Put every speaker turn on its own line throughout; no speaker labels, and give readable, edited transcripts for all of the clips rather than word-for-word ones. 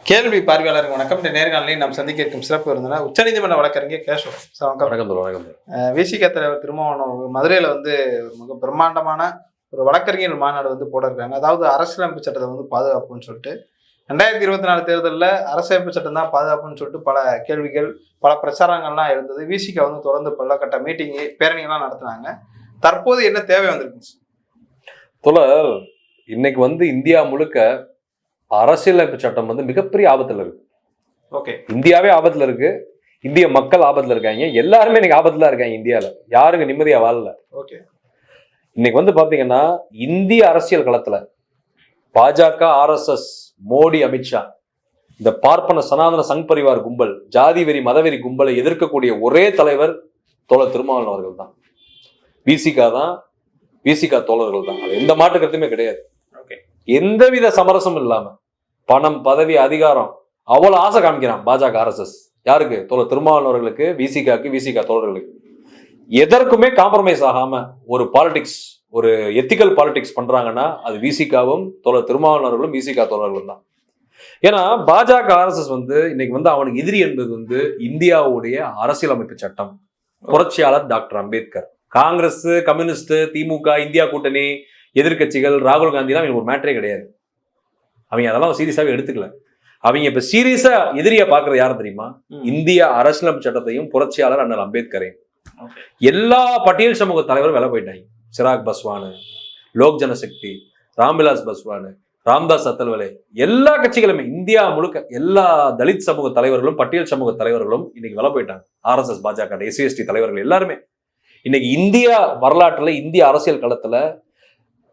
கேள்வி பார்வையாளருக்கு வணக்கம். இந்த நேர்காணலில் நாம் சந்திக்க இருக்கும் சிறப்பு விருந்தினர் உச்சநீதிமன்ற வழக்கறிஞர் கேசவ்.
வணக்கம்.
விசிக தலைவர் திருமாவளவன் மதுரையில் ஒரு மிக பிரம்மாண்டமான ஒரு வழக்கறிஞர் மாநாடு போட இருக்காங்க. அதாவது அரசியலமைப்பு சட்டத்தை பாதுகாப்புன்னு சொல்லிட்டு 2024 தேர்தலில் அரசியலமைப்பு சட்டம் தான் பாதுகாப்புன்னு சொல்லிட்டு பல கேள்விகள், பல பிரச்சாரங்கள்லாம் எழுந்தது. விசிக தொடர்ந்து பல்லக்கட்ட மீட்டிங்கு, பேரணிகள்லாம் நடத்தினாங்க. தற்போது என்ன தேவை வந்திருக்கு
தோழர்? இன்னைக்கு இந்தியா முழுக்க அரசியலமைப்பு சட்டம் மிகப்பெரிய ஆபத்துல இருக்கு.
ஓகே,
இந்தியாவே ஆபத்துல இருக்கு, இந்திய மக்கள் ஆபத்துல இருக்காங்க, எல்லாருமே இன்னைக்கு ஆபத்துல இருக்காங்க. இந்தியால யாருங்க நிம்மதியா வாழல.
ஓகே,
இன்னைக்கு பாத்தீங்கன்னா இந்திய அரசியல் களத்துல பாஜக, RSS, மோடி, அமித்ஷா, இந்த பார்ப்பன சனாதன சங் பரிவார் கும்பல், ஜாதி வெறி மதவெறி கும்பலை எதிர்க்கக்கூடிய ஒரே தலைவர் தோழர் திருமாவளவன் அவர்கள் தான். விசிகா தான், விசிகா தோழர்கள் தான். அது எந்த மாற்று கருத்துமே கிடையாது. எந்தவித சமரசமும் இல்லாம பணம், பதவி, அதிகாரம் அவ்வளவு ஆசை காமிக்கிறான் பாஜக, RSS. யாருக்கு? தோழர் திருமாவளவன் அவர்களுக்கு, விசிகா தோழர்களுக்கு. எதற்குமே காம்ப்ரமைஸ் ஆகாம ஒரு பாலிடிக்ஸ், ஒரு எத்திக்கல் பாலிடிக்ஸ் பண்றாங்கன்னா அது விசிகாவும் தோழர் திருமாவளவன் அவர்களும் விசிகா தோழர்களும் தான். ஏன்னா பாஜக, RSS இன்னைக்கு அவனுக்கு எதிரி என்பது இந்தியாவுடைய அரசியலமைப்பு சட்டம், புரட்சியாளர் டாக்டர் அம்பேத்கர். காங்கிரஸ், கம்யூனிஸ்ட், திமுக, இந்தியா கூட்டணி, எதிர்கட்சிகள், ராகுல் காந்திலாம் ஒரு மேட்டரே கிடையாது. அவங்க அதெல்லாம் சீரியஸாவே எடுத்துக்கல. அவங்க இப்ப சீரியஸா எதிரியா பாக்குறது யாரும் தெரியுமா? இந்திய அரசியலமைப்பு சட்டத்தையும் புரட்சியாளர் அண்ணல் அம்பேத்கரையும். எல்லா பட்டியல் சமூக தலைவரும் வேலை போயிட்டாங்க. சிராக் பஸ்வானு, லோக் ஜனசக்தி, ராம்விலாஸ் பஸ்வானு, ராம்தாஸ் அத்தல்வலே, எல்லா கட்சிகளுமே இந்தியா முழுக்க எல்லா தலித் சமூக தலைவர்களும் பட்டியல் சமூக தலைவர்களும் இன்னைக்கு வேலை போயிட்டாங்க. RSS, பாஜக, SC, ST தலைவர்கள் எல்லாருமே இன்னைக்கு இந்தியா வரலாற்றுல, இந்திய அரசியல் களத்துல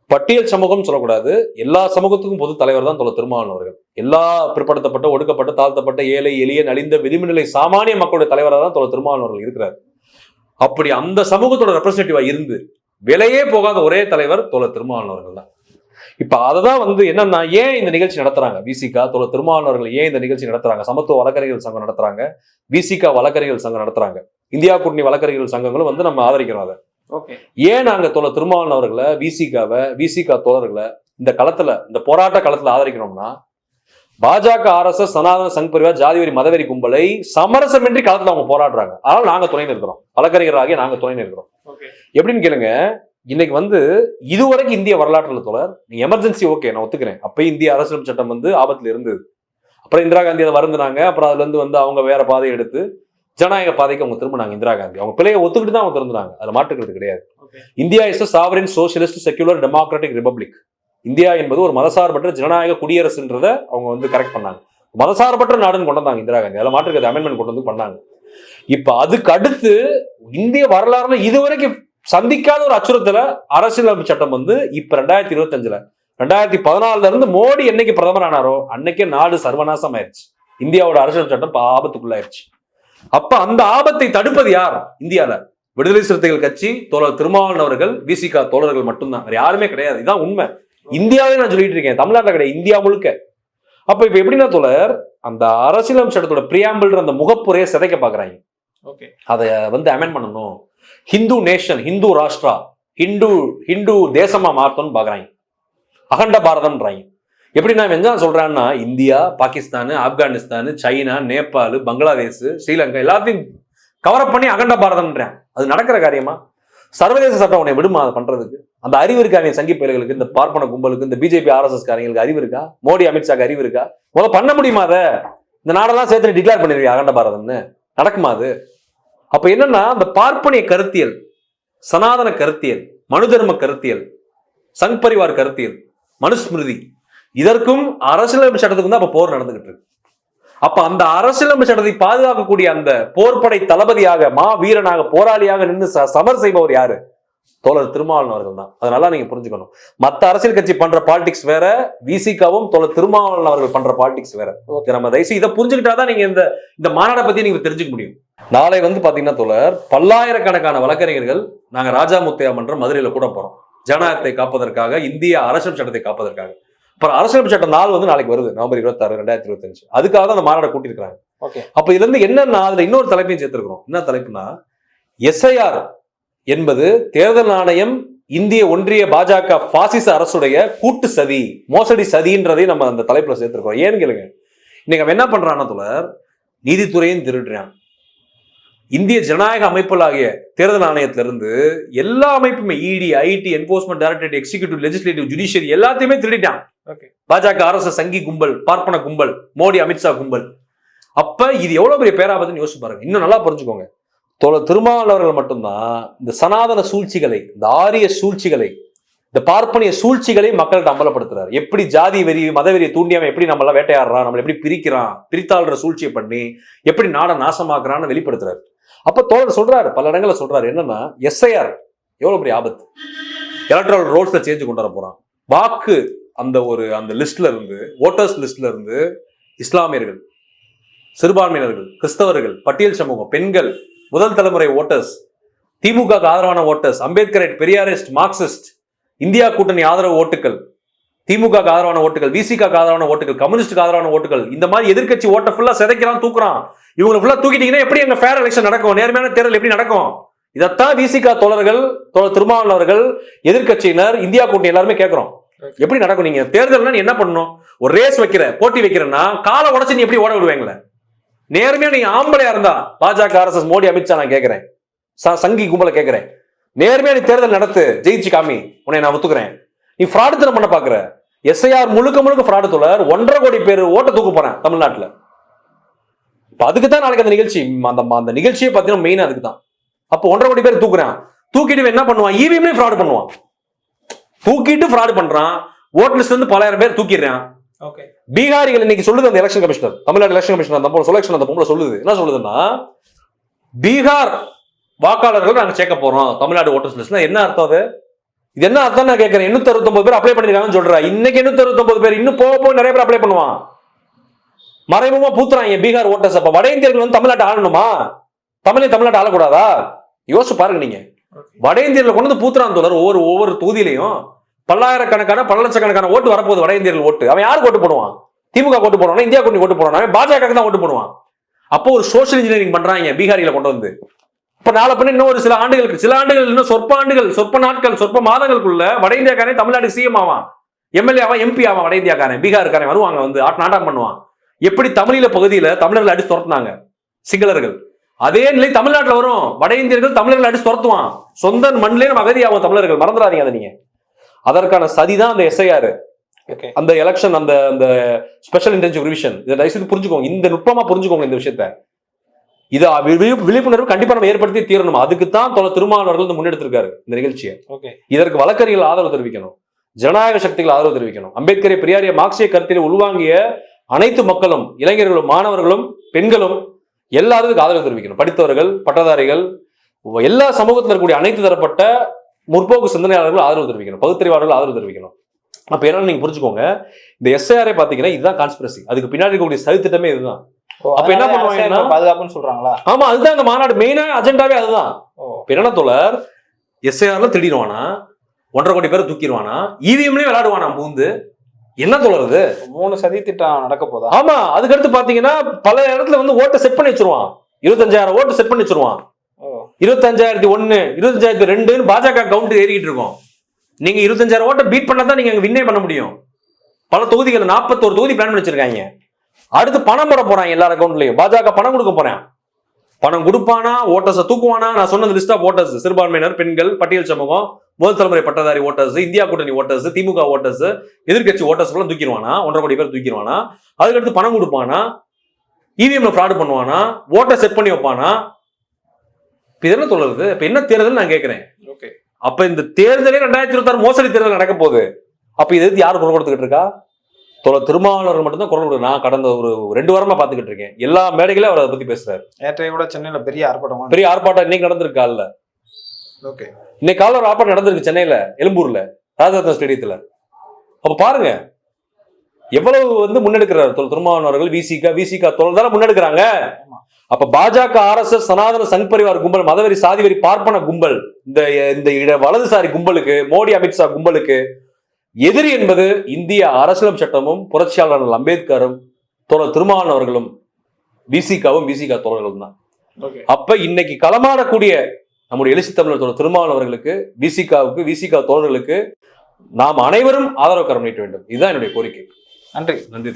பட்டியல் சமூகம் சொல்லக்கூடாது, எல்லா சமூகத்துக்கும் பொது தலைவர் தான் தோழர் திருமாவளவன் அவர்கள். எல்லா பிற்படுத்தப்பட்ட, ஒடுக்கப்பட்ட, தாழ்த்தப்பட்ட, ஏழை, எளிய, நலிந்த, விளிம்புநிலை சாமானிய மக்களுடைய தலைவராக தான் தோழர் திருமாவளவன் அவர்கள் இருக்கிறார். அப்படி அந்த சமூகத்தோட ரெப்ரஸன்டேட்டிவா இருந்து விலையே போகாத ஒரே தலைவர் தோழர் திருமாவளவன் அவர்கள் தான். இப்ப அததான் என்னன்னா, ஏன் இந்த நிகழ்ச்சி நடத்துறாங்க விசிகா, தோழர் திருமாவளவன் அவர்கள் ஏன் இந்த நிகழ்ச்சி நடத்துறாங்க? சமத்துவ வழக்கறிஞர்கள் சங்கம் நடத்துறாங்க, விசிகா வழக்கறிஞர்கள் சங்கம் நடத்துறாங்க, இந்தியா கூட்டணி வழக்கறிஞர்கள் சங்கங்களும் நம்ம ஆதரிக்கிறோம் அதை. ஏன் நாங்க தோழர் திருமாவளவன் அவர்களை, விசிகா தோழர்களை இந்த களத்துல, இந்த போராட்ட களத்துல ஆதரிக்கிறோம்னா, பாஜக, RSS, சனாதன சங் பரிவார், ஜாதிவெறி மதவெறி கும்பலை சமரசமின்றி களத்துல அவங்க போராடுறாங்க. அதனால நாங்க துணைன்னு இருக்கிறோம், வழக்கறிஞராகிய நாங்க துணைன்னு இருக்கிறோம். எப்படின்னு கேளுங்க. இன்னைக்கு இதுவரைக்கும் இந்திய வரலாற்றுல தோழர், நீங்க எமர்ஜென்சி ஓகே, நான் ஒத்துக்கிறேன். அப்பயும் இந்திய அரசியல் சட்டம் ஆபத்துல இருந்தது. அப்புறம் இந்திரா காந்தி அதை வருந்தினாங்க. அப்புறம் அதுல இருந்து அவங்க வேற பாதையை எடுத்து ஜனநாயக பாதைக்கு அவங்க திரும்பினாங்க. இந்திரா காந்தி அவங்க பிள்ளையை ஒத்துக்கிட்டு தான் அவங்க திரும்பினாங்க. அதுல மாற்றுக்கிறது கிடையாது. India is sovereign socialist secular democratic republic. India என்பது ஒரு மதசார்பற்ற ஜனநாயக குடியரசுன்றத அவங்க கரெக்ட் பண்ணாங்க. மதசார்பற்ற நாடுன்னு கொண்டு வந்தாங்க இந்திரா காந்தி. அதில் மாற்றுக்கிறது அமெண்ட்மெண்ட் கொண்டு பண்ணாங்க. இப்ப அதுக்கு அடுத்து இந்திய வரலாறுல இதுவரைக்கும் சந்திக்காத ஒரு அச்சுறுத்தல அரசியலமைப்பு சட்டம் இப்ப 2025 2014 இருந்து மோடி என்னைக்கு பிரதமர் ஆனாரோ அன்னைக்கே நாடு சர்வநாசம் ஆயிடுச்சு. இந்தியாவோட அரசியல் சட்டம் ஆபத்துக்குள்ளாயிருச்சு. அப்ப அந்த ஆபத்தை தடுப்பது யார்? இந்தியால விடுதலை சிறுத்தைகள் கட்சி, தோழர் திருமாவளவன் அவர்கள், விசிகா தோழர்கள் மட்டும்தான், வேற யாருமே கிடையாது. இதுதான் உண்மை. இந்தியாவே நான் சொல்லிட்டு இருக்கேன், தமிழ்நாட்டில் கிடையாது, இந்தியா முழுக்க. அப்ப இப்ப எப்படின்னா தோழர், அந்த அரசியலமைப்பு சட்டத்தோட பிரியாம்பிள் அந்த முகப்புரையை சிதைக்க பாக்குறாங்க. அதை அமெண்ட் பண்ணணும், ஹிந்து நேஷன், ஹிந்து ராஷ்டிரா, ஹிந்து தேசமா மாத்தணும்னு பாக்குறாங்க. அகண்ட பாரதம்ன்றாங்க. எப்படி நான் வெஞ்சா சொல்றேன்னா, இந்தியா, பாகிஸ்தான், ஆப்கானிஸ்தான், சைனா, நேபாள், பங்களாதேஷ், ஸ்ரீலங்கா எல்லாத்தையும் கவரப் பண்ணி அகண்ட பாரதம்ன்றேன். அது நடக்கிற காரியமா? சர்வதேச சட்டம் உன்னை விடுமா அதை பண்றதுக்கு? அந்த அறிவு இருக்கா சங்கி பயல்களுக்கு, இந்த பார்ப்பன கும்பலுக்கு, இந்த பிஜேபி, RSS காரங்களுக்கு அறிவு இருக்கா? மோடி, அமித்ஷாக்கு அறிவு இருக்கா? முதல்ல பண்ண முடியுமா? அதை இந்த நாடெல்லாம் சேர்த்து டிக்ளேர் பண்ணிருக்கீங்க அகண்ட பாரதம்னு, நடக்குமா அது? அப்ப என்னன்னா, அந்த பார்ப்பனிய கருத்தியல், சனாதன கருத்தியல், மனு தர்ம கருத்தியல், சங் பரிவார் கருத்தியல், மனுஸ்மிருதி, இதற்கும் அரசியலமைப்பு சட்டத்துக்கும் தான் அப்ப போர் நடந்துகிட்டு இருக்கு. அப்ப அந்த அரசியலமைப்பு சட்டத்தை பாதுகாக்கக்கூடிய அந்த போர்படை தளபதியாக, மா வீரனாக, போராளியாக நின்று சமர் செய்பவர் யாரு? தோழர் திருமாவளவன் அவர்கள் தான். அதனால நீங்க புரிஞ்சுக்கணும், மத்த அரசியல் கட்சி பண்ற பாலிடிக்ஸ் வேற, விசிகாவும் தோழர் திருமாவளவன் அவர்கள் பண்ற பாலிடிக்ஸ் வேற. நம்ம தயவுசெய்து இதை புரிஞ்சுக்கிட்டாதான் நீங்க இந்த மாநாட்டை பத்தி நீங்க தெரிஞ்சுக்க முடியும். நாளை பாத்தீங்கன்னா தோழர், பல்லாயிரக்கணக்கான வழக்கறிஞர்கள் நாங்க ராஜா முத்தையா மன்றம் மதுரையில கூட போறோம், ஜனநாயகத்தை காப்பதற்காக, இந்திய அரசியல் சட்டத்தை காப்பதற்காக. அப்புறம் அரசியலமைப்பு சட்ட நாள் நாளைக்கு வருது, நவம்பர் 26, 2025. அதுக்காக தான் அந்த மாநாட்டை கூட்டியிருக்காங்க. அப்ப இதுல இருந்து என்னன்னா, அதுல இன்னொரு தலைப்பையும் சேர்த்திருக்கிறோம். என்ன தலைப்புனா, SIR என்பது தேர்தல் ஆணையம் இந்திய ஒன்றிய பாஜக பாசிச அரசுடைய கூட்டு சதி, மோசடி சதின்றதை நம்ம அந்த தலைப்புல சேர்த்திருக்கோம். ஏன்னு கேளுங்க, இன்னைக்கு அவன் என்ன பண்றான்னா தோழர், நீதித்துறையும் திருடுறான், இந்திய ஜனநாயக அமைப்புகளாகிய தேர்தல் ஆணையத்திலிருந்து எல்லா அமைப்புமே ED, IT, enforcement directorate, executive, legislative, judiciary எல்லாத்தையுமே திருடிட்டான். பாஜக, RSS சங்கி கும்பல், பார்ப்பன கும்பல், மோடி, அமித்ஷா கும்பல். அப்ப இது எவ்வளவு பெரிய பேராபத்துன்னு யோசிச்சு பாருங்க. இன்னும் நல்லா புரிஞ்சுக்கோங்க. திருமாவளவர்கள் மட்டும்தான் இந்த சனாதன சூழ்ச்சிகளை, இந்த ஆரிய சூழ்ச்சிகளை, இந்த பார்ப்பனிய சூழ்ச்சிகளை மக்கள்கிட்ட அம்பலப்படுத்துறாரு. எப்படி ஜாதி வெறி, மதவெறியை தூண்டியாம எப்படி நம்மள வேட்டையாடுறான், நம்மளை எப்படி பிரிக்கிறான், பிரித்தாள்ற சூழ்ச்சியை பண்ணி எப்படி நாடை நாசமாக்குறான்னு வெளிப்படுத்துறாரு. அப்ப தோழர் சொல்றாரு, பல இடங்கள்ல சொல்றாரு, என்னன்னா SIR எவ்வளவு பெரிய ஆபத்து, எலக்ட்ரல் ரோல்ஸ்ல சேஞ்ச் கொண்டு வர போறான். வாக்கு அந்த லிஸ்ட்ல இருந்து, ஓட்டர்ஸ் லிஸ்ட்ல இருந்து இஸ்லாமியர்கள், சிறுபான்மையினர்கள், கிறிஸ்தவர்கள், பட்டியல் சமூகம், பெண்கள், முதல் தலைமுறை ஓட்டர்ஸ், திமுக ஆதரவான voters, Ambedkarite, Periyarist, Marxist, India கூட்டணி ஆதரவு ஓட்டுகள், திமுக ஆதரவான ஓட்டுகள், விசிக ஆதரவான ஓட்டுகள், கம்யூனிஸ்டுக்கு ஆதரவான ஓட்டுகள், இந்த மாதிரி எதிர்க்கட்சி ஓட்டை ஃபுல்லா சிதைக்கிறான், தூக்குறான். இவங்களை ஃபுல்லா தூக்கிட்டீங்கன்னா எப்படி எங்க ஃபேர் எலெக்ஷன் நடக்கும், நேர்மையான தேர்தல் எப்படி நடக்கும்? இதைத்தான் விசிக தோழர்கள், திருமாவளவர்கள், எதிர்க்கட்சியினர், இந்தியா கூட்டணி எல்லாருமே கேட்கிறோம். எப்படி நடக்கும்? நீங்க தேர்தல்னா நீ என்ன பண்ணணும்? ஒரு ரேஸ் வைக்கிற, போட்டி வைக்கிறன்னா காலை உடச்சு நீ எப்படி ஓட விடுவாங்களே? நேர்மையா நீங்க ஆம்பளையா இருந்தா, பாஜக, RSS, மோடி, அமித்ஷா நான் கேட்கிறேன், சங்கி கும்பலை கேட்கிறேன், நேர்மையா நீ தேர்தல் நடத்து, ஜெயிச்சு காமி, உன்னை நான் ஒத்துக்கிறேன். நீ ஃப்ராடு தரம் பண்ண பாக்குற. SIR முழுக்க ஃப்ராடு தோழர். 1.5 கோடி பேர் ஓட்ட தூக்க போறேன் தமிழ்நாட்டுல. இப்ப அதுக்கு தான் நாளைக்கு அந்த நிகழ்ச்சி, அந்த நிகழ்ச்சியை பார்த்தீங்கன்னா மெயினா அதுக்கு தான். அப்போ 1.5 கோடி பேர் தூக்குறான். தூக்கிட்டு என்ன பண்ணுவான்? EVM ஃப்ராடு பண்ணுவான். தூக்கிட்டு ஃப்ராடு பண்றான். ஓட் லிஸ்ட்ல இருந்து பலாயிரம் பேர் தூக்கிடுறான். பீகாரிகள் இன்னைக்கு சொல்லுது அந்த election commissioner, Tamil Nadu election commissioner, அந்த செலக்ஷன் அந்த பொம்பளை சொல்லுது. என்ன சொல்லுதுன்னா, பீகார் வாக்காளர்கள் நாங்க சேர்க்க போறோம் தமிழ்நாடு ஓட்டர்ஸ் லிஸ்ட்ல. என்ன அர்த்தம் அது? இது என்ன அர்த்தம் நான் கேட்கிறேன். 869 பேர் அப்ளை பண்ணிருக்காங்கன்னு சொல்றா. இன்னைக்கு 869 பேர், இன்னும் போக நிறைய பேர் அப்ளை பண்ணுவான். மறைமுகமா பூத்துறாங்க பீகார் ஓட்டர்ஸ். அப்ப வட இந்தியர்கள் வந்து தமிழ்நாட்டை ஆளணுமா? தமிழ்நாட்டை ஆளக்கூடாதா? யோசிச்சு பாருங்க. நீங்க வட இந்தியர்களை கொண்டு வந்து பூத்துறான் தோழர். ஒவ்வொரு தொகுதியிலையும் பல்லாயிரக்கணக்கான, பல லட்சக்கணக்கான ஓட்டு வரப்போகுது வட இந்தியர்கள் ஓட்டு. அவன் யாருக்கு ஓட்டு போடுவான்? திமுக ஓட்டு போடுவான், இந்தியா கூட்டணி ஓட்டு போடுவான், பாஜக தான் ஓட்டு போடுவான். அப்போ ஒரு சோசியல் இன்ஜினியரிங் பண்றாங்க பீகாரிகளை கொண்டு வந்து. இப்ப நாளை பண்ணி இன்னும் ஒரு சில ஆண்டுகள் இன்னும் சொற்ப நாட்கள், சொற்ப மாதங்களுக்குள்ள வட இந்தியாக்காரன் தமிழ்நாடு CM ஆவான், MLA ஆவான், MP ஆவான். வட இந்தியாக்காரன், பீகாருக்காரன் வருவாங்க, வந்து நாட்டம் பண்ணுவான். எப்படி தமிழீழ பகுதியில தமிழர்கள் அடிச்சு துரத்துனாங்க சிங்களர்கள், அதே நிலை தமிழ்நாட்டில் வரும். வட இந்தியர்கள் தமிழர்கள் அடிச்சு துரத்துவான். சொந்த மண்ணிலே நம்ம அகதியாகும் தமிழர்கள். மறந்துடாதீங்க அதை. நீங்க அதற்கான சதிதான் அந்த SIR, அந்த எலெக்ஷன், அந்த ஸ்பெஷல் இன்டென்சிவ் ரிவிஷன். இதை தயவுசெய்து புரிஞ்சுக்கோங்க, இந்த நுட்பமா புரிஞ்சுக்கோங்க இந்த விஷயத்த. இது விழிப்புணர்வு கண்டிப்பா நம்ம ஏற்படுத்தி தீரணும். அதுக்கு தான் திருமாவளவர்கள் முன்னெடுத்திருக்காரு இந்த நிகழ்ச்சியை. இதற்கு வழக்கறிஞர்கள் ஆதரவு தெரிவிக்கணும், ஜனநாயக சக்திகள் ஆதரவு தெரிவிக்கணும். அம்பேத்கரை, பெரியாரிய, மார்க்சிய கருத்தில் உள்வாங்கிய அனைத்து மக்களும், இளைஞர்களும், மாணவர்களும், பெண்களும் எல்லாரும் இதுக்கு ஆதரவு தெரிவிக்கணும். படித்தவர்கள், பட்டதாரிகள், எல்லா சமூகத்தில் இருக்கக்கூடிய அனைத்து தரப்பட்ட முற்போக்கு சிந்தனையாளர்கள் ஆதரவு தெரிவிக்கணும், பகுத்தறிவாளர்கள் ஆதரவு தெரிவிக்கணும். அப்ப என்ன நீங்க புரிஞ்சுக்கோங்க, இந்த SIR பாத்தீங்கன்னா இதுதான் கான்ஸ்பிரசி. அதுக்கு பின்னாடி இருக்கக்கூடிய சதித்திட்டமே இதுதான். அப்ப என்ன பண்ணுவாங்கன்னா
பாதுகாப்புன்னு சொல்றாங்களா? ஆமா,
அதுதான் இந்த மாநாடு மெயினா அஜெண்டாவே அதுதான். என்ன தோழர், SIRல திடீர்வானா, 1.5 கோடி பேரை தூக்கிடுவானா, EVMலயும் விளையாடுவானா பூந்து. என்ன தோழருது?
3 சதி திட்டம் நடக்க போதா?
ஆமா. அதுக்கடுத்து பாத்தீங்கன்னா பல இடத்துல வந்து ஓட்டை செட் பண்ணி வச்சிருவான். 25,000 ஓட்டு செட் பண்ணி வச்சிருவான். 25,001, 25,002 பாஜக கவுண்ட் ஏறிக்கிட்டு இருக்கும். நீங்க 25,000 ஓட்டை பீட் பண்ணாதான் நீங்க வின்னே பண்ண முடியும். பல தொகுதிகள் 41 தொகுதி பிளான் பண்ணி வச்சிருக்காங்க. அடுத்து பணம் போட போறாங்க எல்லா அக்கௌண்ட்லயும். பாஜக பணம் கொடுக்க போறேன். பணம் கொடுப்பானா, ஓட்டர்ஸை தூக்குவானா? நான் சொன்னது லிஸ்ட் ஆஃப் ஓட்டர்ஸ்: சிறுபான்மையினர், பெண்கள், பட்டியல் சமூகம், முதல் தலைமுறை பட்டதாரி ஓட்டர்ஸ், இந்தியா கூட்டணி ஓட்டர்ஸ், திமுக ஓட்டர்ஸ், எதிர்கட்சி ஓட்டர்ஸ் எல்லாம் தூக்கிடுவானா? 1.5 கோடி பேர் தூக்கிடுவானா? அதுக்கடுத்து பணம் கொடுப்பானா? EVMல ஃப்ராடு பண்ணுவானா? ஓட்டை செட் பண்ணி வைப்பானா? இதெல்லாம் சொல்றது. இப்ப என்ன தேர்தல் நான் கேட்கிறேன். அப்ப இந்த தேர்தலே 2026 மோசடி தேர்தல் நடக்க போகுது. அப்ப இதை யாரு குரல் கொடுத்துக்கிட்டு இருக்கா? திருமாவளவர்கள் மட்டும்தான் குரல் கொடுக்கு. நான் கடந்த ஒரு 2 வாரமா பாத்துக்கிட்டு இருக்கேன். எல்லா மேடைகளையும் அவர் அதை பத்தி பேசுறாரு.
நேற்றைய கூட சென்னையில பெரிய
ஆர்ப்பாட்டம் இன்னைக்கு நடந்திருக்கா? இல்ல, இன்னைக்கு காலைல ஒரு ஆர்ப்பாட்டம் நடந்திருக்கு சென்னையில, எழும்பூர்ல, ராஜரத்ன ஸ்டேடியத்துல. அப்ப பாருங்க எவ்வளவு வந்து முன்னெடுக்கிறார் திருமாவளவர்கள். விசிக தோழர் தானே முன்னெடுக்கிறாங்க. அப்ப பாஜக, RSS, சனாதன சங் பரிவார் கும்பல், மதவெறி, சாதிவெறி, பார்ப்பன கும்பல், இந்த வலதுசாரி கும்பலுக்கு, மோடி, அமித்ஷா கும்பலுக்கு எதிரி என்பது இந்திய அரசியலம் சட்டமும், புரட்சியாளர் அம்பேத்கரும், திருமாவளவர்களும், விசிகவும், விசிக தோழர்களும் தான். அப்ப இன்னைக்கு களமாடக்கூடிய நம்முடைய எழுச்சி தமிழர் திருமாவளவர்களுக்கு, விசிகாவுக்கு, விசிக தோழர்களுக்கு நாம் அனைவரும் ஆதரவு கரம் நீட்ட வேண்டும். இதுதான் என்னுடைய கோரிக்கை.
நன்றி.